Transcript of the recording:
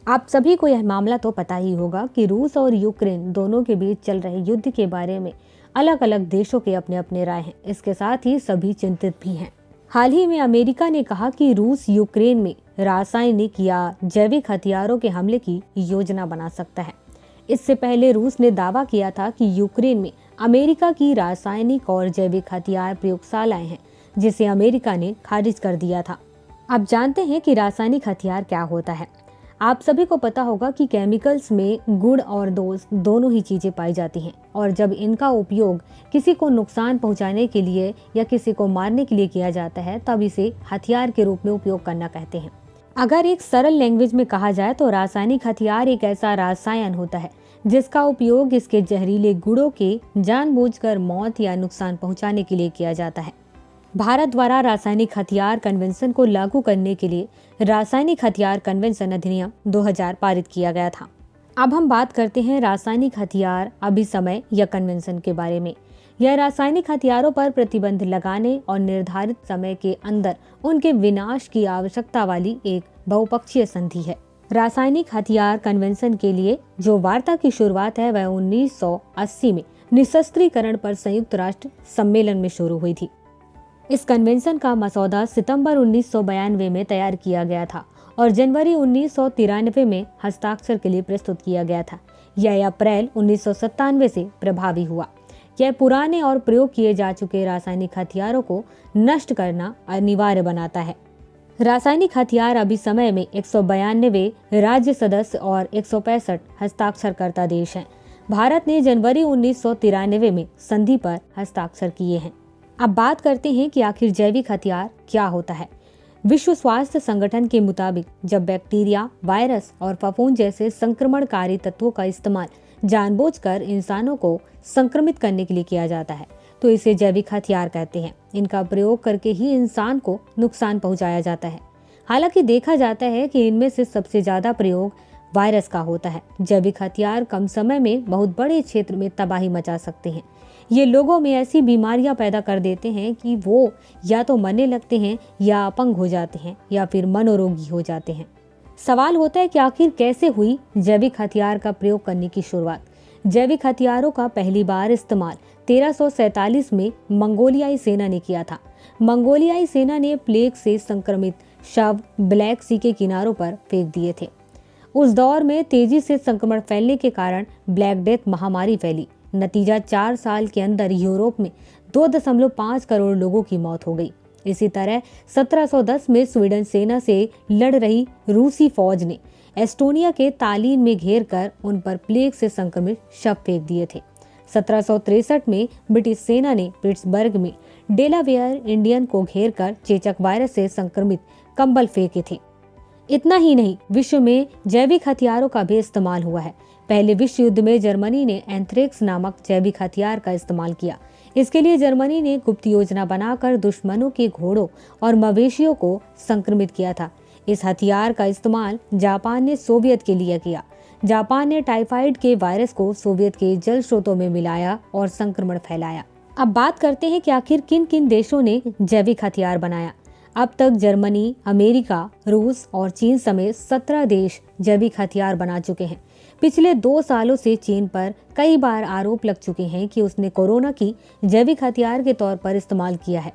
आप सभी को यह मामला तो पता ही होगा कि रूस और यूक्रेन दोनों के बीच चल रहे युद्ध के बारे में अलग अलग देशों के अपने अपने राय हैं। इसके साथ ही सभी चिंतित भी हैं। हाल ही में अमेरिका ने कहा कि रूस यूक्रेन में रासायनिक या जैविक हथियारों के हमले की योजना बना सकता है। इससे पहले रूस ने दावा किया था कि यूक्रेन में अमेरिका की रासायनिक और जैविक हथियार प्रयोगशालाएं हैं, जिसे अमेरिका ने खारिज कर दिया था। अब जानते हैं कि रासायनिक हथियार क्या होता है। आप सभी को पता होगा कि केमिकल्स में गुण और दोष दोनों ही चीजें पाई जाती हैं, और जब इनका उपयोग किसी को नुकसान पहुंचाने के लिए या किसी को मारने के लिए किया जाता है, तब इसे हथियार के रूप में उपयोग करना कहते हैं। अगर एक सरल लैंग्वेज में कहा जाए तो रासायनिक हथियार एक ऐसा रसायन होता है जिसका उपयोग इसके जहरीले गुणों के जानबूझकर मौत या नुकसान पहुंचाने के लिए किया जाता है। भारत द्वारा रासायनिक हथियार कन्वेंशन को लागू करने के लिए रासायनिक हथियार कन्वेंशन अधिनियम 2000 पारित किया गया था। अब हम बात करते हैं रासायनिक हथियार अभिसमय या कन्वेंशन के बारे में। यह रासायनिक हथियारों पर प्रतिबंध लगाने और निर्धारित समय के अंदर उनके विनाश की आवश्यकता वाली एक बहुपक्षीय संधि है। रासायनिक हथियार कन्वेंशन के लिए जो वार्ता की शुरुआत है वह 1980 में निशस्त्रीकरण पर संयुक्त राष्ट्र सम्मेलन में शुरू हुई थी। इस कन्वेंशन का मसौदा सितंबर 1992 में तैयार किया गया था और जनवरी 1993 में हस्ताक्षर के लिए प्रस्तुत किया गया था। यह अप्रैल 1997 से प्रभावी हुआ। यह पुराने और प्रयोग किए जा चुके रासायनिक हथियारों को नष्ट करना अनिवार्य बनाता है। रासायनिक हथियार अभिसमय में 192 राज्य सदस्य और 165 हस्ताक्षरकर्ता देश हैं। भारत ने जनवरी 1993 में संधि पर हस्ताक्षर किए हैं। अब बात करते हैं कि आखिर जैविक हथियार क्या होता है। विश्व स्वास्थ्य संगठन के मुताबिक जब बैक्टीरिया, वायरस और फफूंद जैसे संक्रमणकारी तत्वों का इस्तेमाल जानबूझकर इंसानों को संक्रमित करने के लिए किया जाता है तो इसे जैविक हथियार कहते हैं। इनका प्रयोग करके ही इंसान को नुकसान पहुंचाया जाता है। हालांकि देखा जाता है कि इनमें से सबसे ज्यादा प्रयोग वायरस का होता है। जैविक हथियार कम समय में बहुत बड़े क्षेत्र में तबाही मचा सकते हैं। ये लोगों में ऐसी बीमारियां पैदा कर देते हैं कि वो या तो मरने लगते हैं या अपंग हो जाते हैं या फिर मनोरोगी हो जाते हैं। सवाल होता है कि आखिर कैसे हुई जैविक हथियार का प्रयोग करने की शुरुआत। जैविक हथियारों का पहली बार इस्तेमाल 1347 में मंगोलियाई सेना ने किया था। मंगोलियाई सेना ने प्लेग से संक्रमित शव ब्लैक सी के किनारों पर फेंक दिए थे। उस दौर में तेजी से संक्रमण फैलने के कारण ब्लैक डेथ महामारी फैली। नतीजा 4 साल के अंदर यूरोप में 2.5 करोड़ लोगों की मौत हो गई। इसी तरह 1710 में स्वीडन सेना से लड़ रही रूसी फौज ने एस्टोनिया के तालीन में घेर कर उन पर प्लेग से संक्रमित शव फेंक दिए थे। 1763 में ब्रिटिश सेना ने पिट्सबर्ग में डेलावेयर इंडियन को घेर कर चेचक वायरस से संक्रमित कंबल फेंके थे। इतना ही नहीं, विश्व में जैविक हथियारों का भी इस्तेमाल हुआ है। पहले विश्व युद्ध में जर्मनी ने एंथ्रेक्स नामक जैविक हथियार का इस्तेमाल किया। इसके लिए जर्मनी ने गुप्त योजना बनाकर दुश्मनों के घोड़ों और मवेशियों को संक्रमित किया था। इस हथियार का इस्तेमाल जापान ने सोवियत के लिए किया। जापान ने टाइफाइड के वायरस को सोवियत के जल स्रोतों में मिलाया और संक्रमण फैलाया। अब बात करते हैं कि आखिर किन किन देशों ने जैविक हथियार बनाया। अब तक जर्मनी, अमेरिका, रूस और चीन समेत 17 देश जैविक हथियार बना चुके हैं। पिछले 2 सालों से चीन पर कई बार आरोप लग चुके हैं कि उसने कोरोना की जैविक हथियार के तौर पर इस्तेमाल किया है।